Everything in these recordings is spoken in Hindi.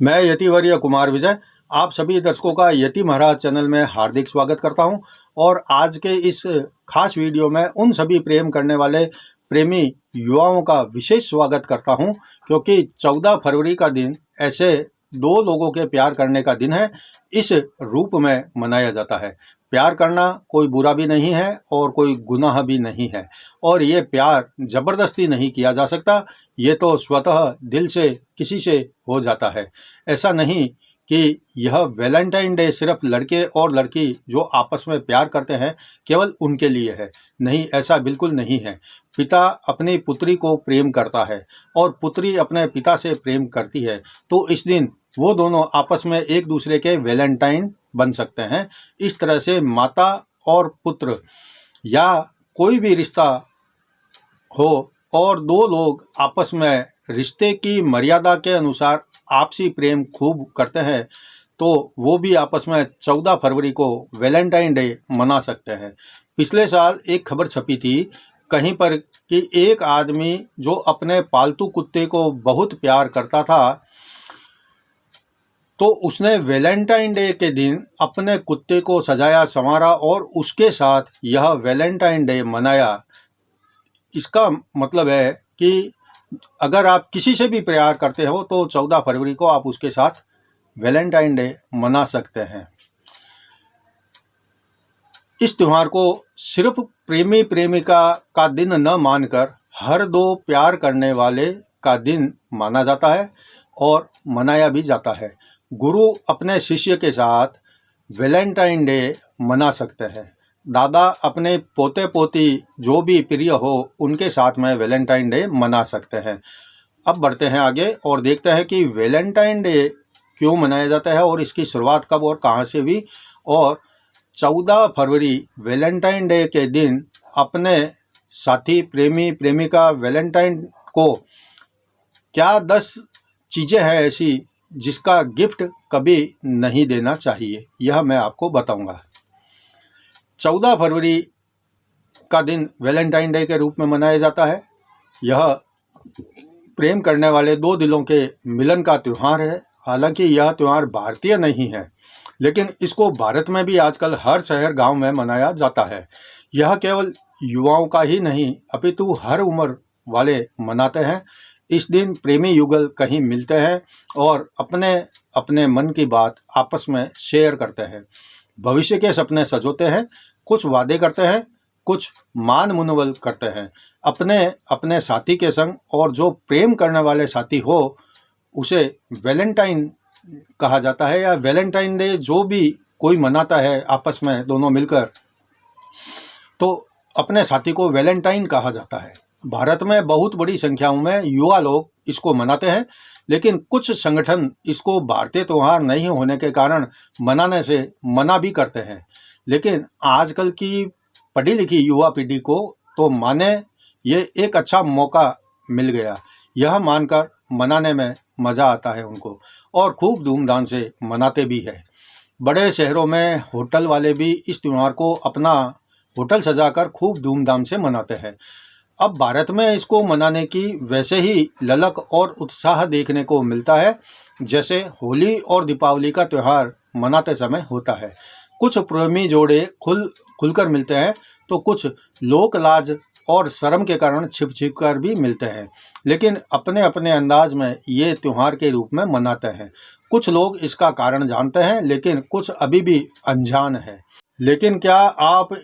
मैं यतिवर्य कुमार विजय आप सभी दर्शकों का यति महाराज चैनल में हार्दिक स्वागत करता हूं। और आज के इस खास वीडियो में उन सभी प्रेम करने वाले प्रेमी युवाओं का विशेष स्वागत करता हूं, क्योंकि 14 फरवरी का दिन ऐसे दो लोगों के प्यार करने का दिन है। इस रूप में मनाया जाता है। प्यार करना कोई बुरा भी नहीं है और कोई गुनाह भी नहीं है, और ये प्यार जबरदस्ती नहीं किया जा सकता। ये तो स्वतः दिल से किसी से हो जाता है। ऐसा नहीं कि यह वैलेंटाइन डे सिर्फ लड़के और लड़की जो आपस में प्यार करते हैं केवल उनके लिए है। नहीं, ऐसा बिल्कुल नहीं है। पिता अपनी पुत्री को प्रेम करता है और पुत्री अपने पिता से प्रेम करती है, तो इस दिन वो दोनों आपस में एक दूसरे के वैलेंटाइन बन सकते हैं। इस तरह से माता और पुत्र या कोई भी रिश्ता हो और दो लोग आपस में रिश्ते की मर्यादा के अनुसार आपसी प्रेम खूब करते हैं, तो वो भी आपस में 14 फरवरी को वैलेंटाइन डे मना सकते हैं। पिछले साल एक खबर छपी थी कहीं पर कि एक आदमी जो अपने पालतू कुत्ते को बहुत प्यार करता था, तो उसने वैलेंटाइन डे के दिन अपने कुत्ते को सजाया संवारा और उसके साथ यह वैलेंटाइन डे मनाया। इसका मतलब है कि अगर आप किसी से भी प्यार करते हो तो 14 फरवरी को आप उसके साथ वैलेंटाइन डे मना सकते हैं। इस त्यौहार को सिर्फ प्रेमी प्रेमिका का दिन न मानकर हर दो प्यार करने वाले का दिन माना जाता है और मनाया भी जाता है। गुरु अपने शिष्य के साथ वैलेंटाइन डे मना सकते हैं। दादा अपने पोते पोती जो भी प्रिय हो उनके साथ में वैलेंटाइन डे मना सकते हैं। अब बढ़ते हैं आगे और देखते हैं कि वैलेंटाइन डे क्यों मनाया जाता है और इसकी शुरुआत कब और कहां से हुई, और 14 फरवरी वैलेंटाइन डे के दिन अपने साथी प्रेमी प्रेमिका वैलेंटाइन को क्या 10 चीज़ें हैं ऐसी जिसका गिफ्ट कभी नहीं देना चाहिए, यह मैं आपको बताऊंगा। 14 फरवरी का दिन वैलेंटाइन डे के रूप में मनाया जाता है। यह प्रेम करने वाले दो दिलों के मिलन का त्यौहार है। हालांकि यह त्यौहार भारतीय नहीं है, लेकिन इसको भारत में भी आजकल हर शहर गांव में मनाया जाता है। यह केवल युवाओं का ही नहीं अपितु हर उम्र वाले मनाते हैं। इस दिन प्रेमी युगल कहीं मिलते हैं और अपने अपने मन की बात आपस में शेयर करते हैं, भविष्य के सपने सजोते हैं, कुछ वादे करते हैं, कुछ मान मुनवल करते हैं अपने अपने साथी के संग। और जो प्रेम करने वाले साथी हो उसे वैलेंटाइन कहा जाता है, या वैलेंटाइन डे जो भी कोई मनाता है आपस में दोनों मिलकर, तो अपने साथी को वैलेंटाइन कहा जाता है। भारत में बहुत बड़ी संख्याओं में युवा लोग इसको मनाते हैं, लेकिन कुछ संगठन इसको भारतीय त्यौहार नहीं होने के कारण मनाने से मना भी करते हैं। लेकिन आजकल की पढ़ी लिखी युवा पीढ़ी को तो माने ये एक अच्छा मौका मिल गया, यह मानकर मनाने में मज़ा आता है उनको, और खूब धूमधाम से मनाते भी है। बड़े शहरों में होटल वाले भी इस त्यौहार को अपना होटल सजाकर खूब धूमधाम से मनाते हैं। अब भारत में इसको मनाने की वैसे ही ललक और उत्साह देखने को मिलता है जैसे होली और दीपावली का त्यौहार मनाते समय होता है। कुछ प्रेमी जोड़े खुलकर मिलते हैं, तो कुछ लोक लाज और शर्म के कारण छिप छिप कर भी मिलते हैं, लेकिन अपने अपने अंदाज में ये त्यौहार के रूप में मनाते हैं। कुछ लोग इसका कारण जानते हैं, लेकिन कुछ अभी भी अनजान है। लेकिन क्या आप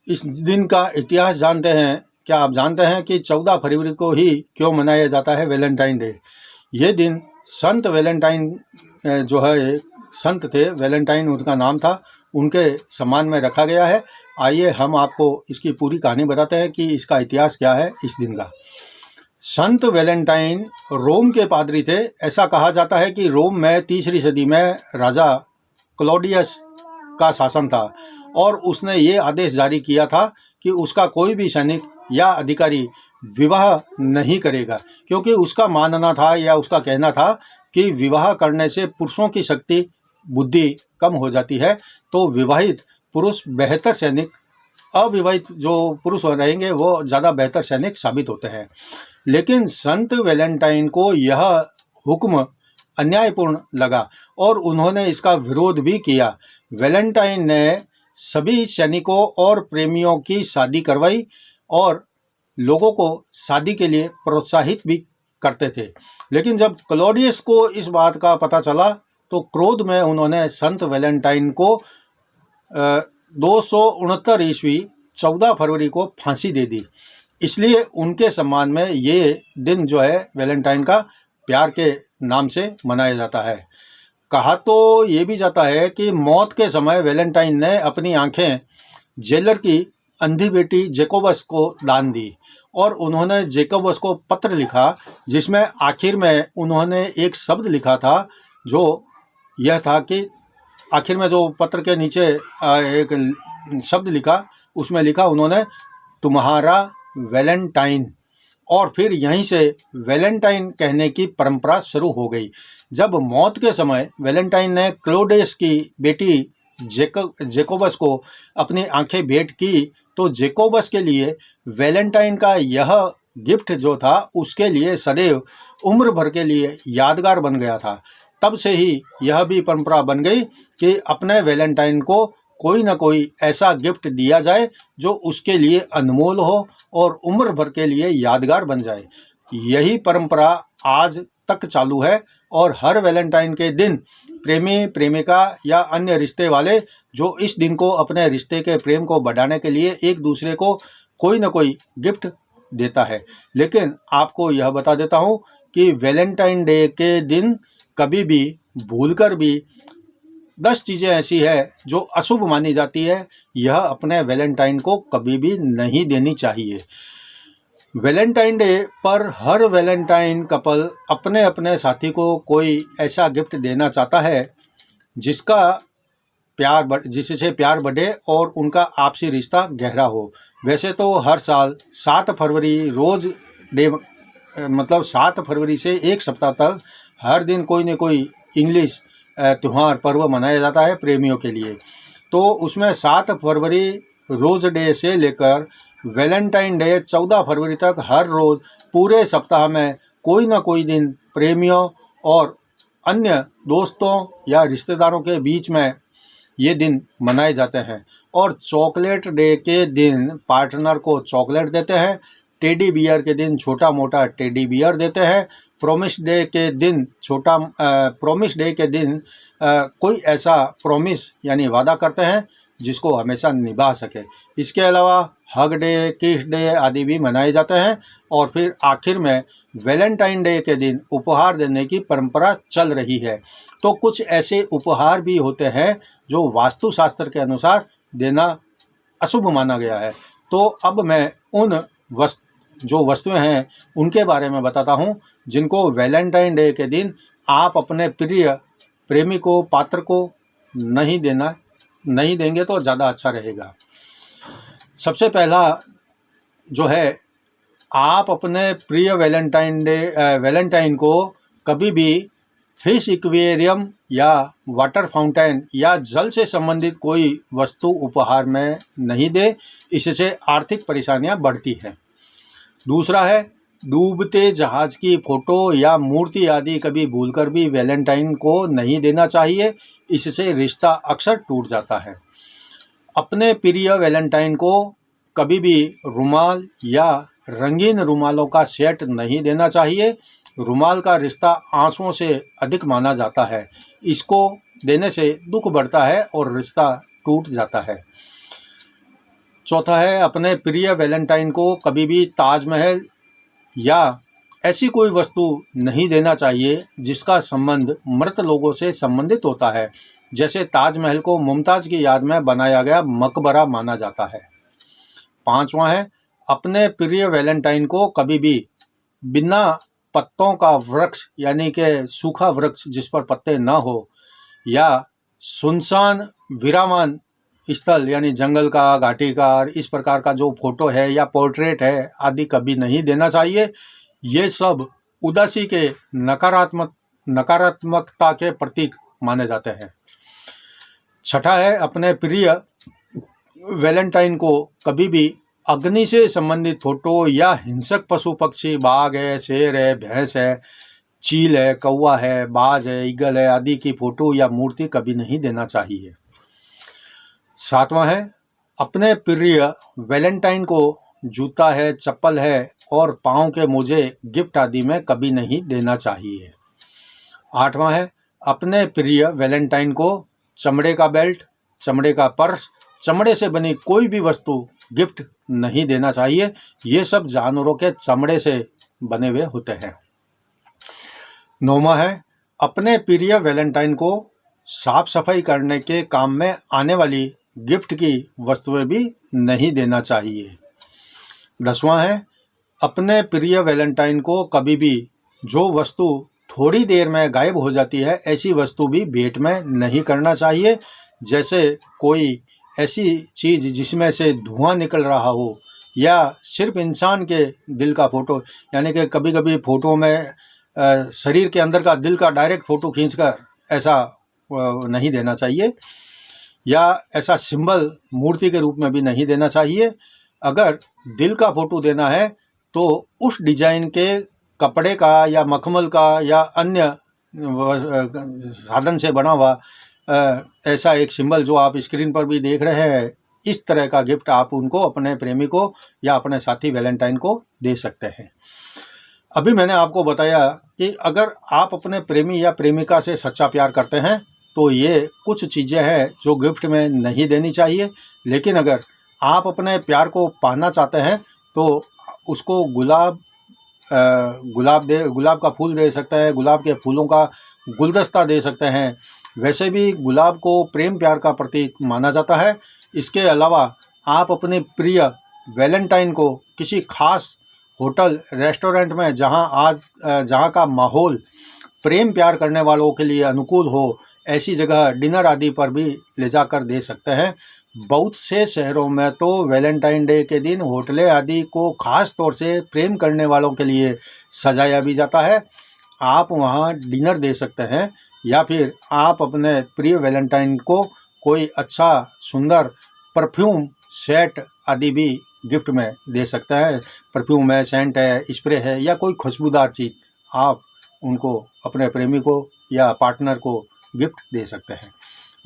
इस दिन का इतिहास जानते हैं? क्या आप जानते हैं कि 14 फरवरी को ही क्यों मनाया जाता है वैलेंटाइन डे? ये दिन संत वैलेंटाइन जो है संत थे, वैलेंटाइन उनका नाम था, उनके सम्मान में रखा गया है। आइए हम आपको इसकी पूरी कहानी बताते हैं कि इसका इतिहास क्या है इस दिन का। संत वैलेंटाइन रोम के पादरी थे। ऐसा कहा जाता है कि रोम में 3री सदी में राजा क्लॉडियस का शासन था और उसने ये आदेश जारी किया था कि उसका कोई भी सैनिक या अधिकारी विवाह नहीं करेगा, क्योंकि उसका मानना था या उसका कहना था कि विवाह करने से पुरुषों की शक्ति बुद्धि कम हो जाती है, तो विवाहित पुरुष बेहतर सैनिक, अविवाहित जो पुरुष रहेंगे वो ज़्यादा बेहतर सैनिक साबित होते हैं। लेकिन संत वैलेंटाइन को यह हुक्म अन्यायपूर्ण लगा और उन्होंने इसका विरोध भी किया। वैलेंटाइन ने सभी सैनिकों और प्रेमियों की शादी करवाई और लोगों को शादी के लिए प्रोत्साहित भी करते थे। लेकिन जब क्लॉडियस को इस बात का पता चला तो क्रोध में उन्होंने संत वैलेंटाइन को 269 ईस्वी 14 फरवरी को फांसी दे दी। इसलिए उनके सम्मान में ये दिन जो है वैलेंटाइन का प्यार के नाम से मनाया जाता है। कहा तो ये भी जाता है कि मौत के समय वैलेंटाइन ने अपनी आंखें जेलर की अंधी बेटी जेकोबस को दान दी और उन्होंने जेकोबस को पत्र लिखा जिसमें आखिर में उन्होंने एक शब्द लिखा था जो यह था कि आखिर में जो पत्र के नीचे एक शब्द लिखा उसमें लिखा उन्होंने तुम्हारा वैलेंटाइन, और फिर यहीं से वैलेंटाइन कहने की परंपरा शुरू हो गई। जब मौत के समय वैलेंटाइन ने क्लोडियस की बेटी जेकोबस को अपनी आंखें भेंट की तो जेकोबस के लिए वैलेंटाइन का यह गिफ्ट जो था उसके लिए सदैव उम्र भर के लिए यादगार बन गया था। तब से ही यह भी परंपरा बन गई कि अपने वैलेंटाइन को कोई ना कोई ऐसा गिफ्ट दिया जाए जो उसके लिए अनमोल हो और उम्र भर के लिए यादगार बन जाए। यही परंपरा आज तक चालू है और हर वैलेंटाइन के दिन प्रेमी प्रेमिका या अन्य रिश्ते वाले जो इस दिन को अपने रिश्ते के प्रेम को बढ़ाने के लिए एक दूसरे को कोई ना कोई गिफ्ट देता है। लेकिन आपको यह बता देता हूँ कि वैलेंटाइन डे के दिन कभी भी भूलकर भी 10 चीज़ें ऐसी है जो अशुभ मानी जाती है, यह अपने वैलेंटाइन को कभी भी नहीं देनी चाहिए। वैलेंटाइन डे पर हर वैलेंटाइन कपल अपने अपने साथी को कोई ऐसा गिफ्ट देना चाहता है जिससे प्यार बढ़े और उनका आपसी रिश्ता गहरा हो। वैसे तो हर साल 7 फरवरी रोज़ डे मतलब 7 फरवरी से एक सप्ताह तक हर दिन कोई न कोई इंग्लिश त्यौहार पर्व मनाया जाता है प्रेमियों के लिए। तो उसमें 7 फरवरी रोज़ डे से लेकर वैलेंटाइन डे 14 फरवरी तक हर रोज़ पूरे सप्ताह में कोई ना कोई दिन प्रेमियों और अन्य दोस्तों या रिश्तेदारों के बीच में ये दिन मनाए जाते हैं। और चॉकलेट डे के दिन पार्टनर को चॉकलेट देते हैं, टेडी बियर के दिन छोटा मोटा टेडी बियर देते हैं, प्रॉमिस डे के दिन कोई ऐसा प्रॉमिस यानी वादा करते हैं जिसको हमेशा निभा सके। इसके अलावा हग डे, किस डे आदि भी मनाए जाते हैं। और फिर आखिर में वैलेंटाइन डे के दिन उपहार देने की परंपरा चल रही है। तो कुछ ऐसे उपहार भी होते हैं जो वास्तुशास्त्र के अनुसार देना अशुभ माना गया है। तो अब मैं उन जो वस्तुएं हैं उनके बारे में बताता हूं जिनको वैलेंटाइन डे के दिन आप अपने प्रिय प्रेमी को, पात्र को नहीं देंगे तो ज़्यादा अच्छा रहेगा। सबसे पहला जो है, आप अपने प्रिय वैलेंटाइन को कभी भी फिश एक्वेरियम या वाटर फाउंटेन या जल से संबंधित कोई वस्तु उपहार में नहीं दे, इससे आर्थिक परेशानियां बढ़ती हैं। दूसरा है, डूबते जहाज की फ़ोटो या मूर्ति आदि कभी भूलकर भी वैलेंटाइन को नहीं देना चाहिए, इससे रिश्ता अक्सर टूट जाता है। अपने प्रिय वैलेंटाइन को कभी भी रुमाल या रंगीन रुमालों का सेट नहीं देना चाहिए। रुमाल का रिश्ता आंसुओं से अधिक माना जाता है, इसको देने से दुख बढ़ता है और रिश्ता टूट जाता है। चौथा है, अपने प्रिय वैलेंटाइन को कभी भी ताजमहल या ऐसी कोई वस्तु नहीं देना चाहिए जिसका संबंध मृत लोगों से संबंधित होता है। जैसे ताजमहल को मुमताज़ की याद में बनाया गया मकबरा माना जाता है। पांचवा है, अपने प्रिय वैलेंटाइन को कभी भी बिना पत्तों का वृक्ष यानी कि सूखा वृक्ष जिस पर पत्ते न हो या सुनसान विरामान स्थल यानी जंगल का, घाटी का, इस प्रकार का जो फोटो है या पोर्ट्रेट है आदि कभी नहीं देना चाहिए। ये सब उदासी के नकारात्मकता के प्रतीक माने जाते हैं। छठा है, अपने प्रिय वैलेंटाइन को कभी भी अग्नि से संबंधित फोटो या हिंसक पशु पक्षी, बाघ है, शेर है, भैंस है, चील है, कौवा है, बाज है, ईगल है आदि की फ़ोटो या मूर्ति कभी नहीं देना चाहिए। 7वां है, अपने प्रिय वैलेंटाइन को जूता है, चप्पल है और पाँव के मोजे गिफ्ट आदि में कभी नहीं देना चाहिए। 8वां है, अपने प्रिय वैलेंटाइन को चमड़े का बेल्ट, चमड़े का पर्स, चमड़े से बनी कोई भी वस्तु गिफ्ट नहीं देना चाहिए। ये सब जानवरों के चमड़े से बने हुए होते हैं। 9वां है, अपने प्रिय वैलेंटाइन को साफ सफाई करने के काम में आने वाली गिफ्ट की वस्तुएं भी नहीं देना चाहिए। 10वां है, अपने प्रिय वैलेंटाइन को कभी भी जो वस्तु थोड़ी देर में गायब हो जाती है ऐसी वस्तु भी भेंट में नहीं करना चाहिए। जैसे कोई ऐसी चीज़ जिसमें से धुआं निकल रहा हो, या सिर्फ इंसान के दिल का फ़ोटो, यानी कि कभी कभी फ़ोटो में शरीर के अंदर का दिल का डायरेक्ट फ़ोटो खींचकर ऐसा नहीं देना चाहिए, या ऐसा सिंबल मूर्ति के रूप में भी नहीं देना चाहिए। अगर दिल का फ़ोटो देना है तो उस डिजाइन के कपड़े का या मखमल का या अन्य साधन से बना हुआ ऐसा एक सिंबल जो आप स्क्रीन पर भी देख रहे हैं, इस तरह का गिफ्ट आप उनको, अपने प्रेमी को या अपने साथी वैलेंटाइन को दे सकते हैं। अभी मैंने आपको बताया कि अगर आप अपने प्रेमी या प्रेमिका से सच्चा प्यार करते हैं तो ये कुछ चीज़ें हैं जो गिफ्ट में नहीं देनी चाहिए। लेकिन अगर आप अपने प्यार को पाना चाहते हैं तो उसको गुलाब का फूल दे सकते हैं, गुलाब के फूलों का गुलदस्ता दे सकते हैं। वैसे भी गुलाब को प्रेम प्यार का प्रतीक माना जाता है। इसके अलावा आप अपने प्रिय वैलेंटाइन को किसी खास होटल रेस्टोरेंट में जहाँ का माहौल प्रेम प्यार करने वालों के लिए अनुकूल हो, ऐसी जगह डिनर आदि पर भी ले जाकर दे सकते हैं। बहुत से शहरों में तो वैलेंटाइन डे के दिन होटलें आदि को खास तौर से प्रेम करने वालों के लिए सजाया भी जाता है। आप वहाँ डिनर दे सकते हैं, या फिर आप अपने प्रिय वैलेंटाइन को कोई अच्छा सुंदर परफ्यूम सेट आदि भी गिफ्ट में दे सकते हैं। परफ्यूम है, सेंट है, स्प्रे है या कोई खुशबूदार चीज़ आप उनको, अपने प्रेमी को या पार्टनर को गिफ्ट दे सकते हैं।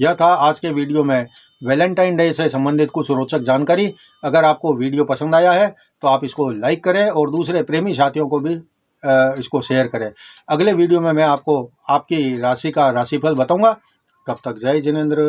यह था आज के वीडियो में वैलेंटाइन डे से संबंधित कुछ रोचक जानकारी। अगर आपको वीडियो पसंद आया है तो आप इसको लाइक करें और दूसरे प्रेमी साथियों को भी इसको शेयर करें। अगले वीडियो में मैं आपको आपकी राशि का राशिफल बताऊंगा। तब तक जय जिनेंद्र।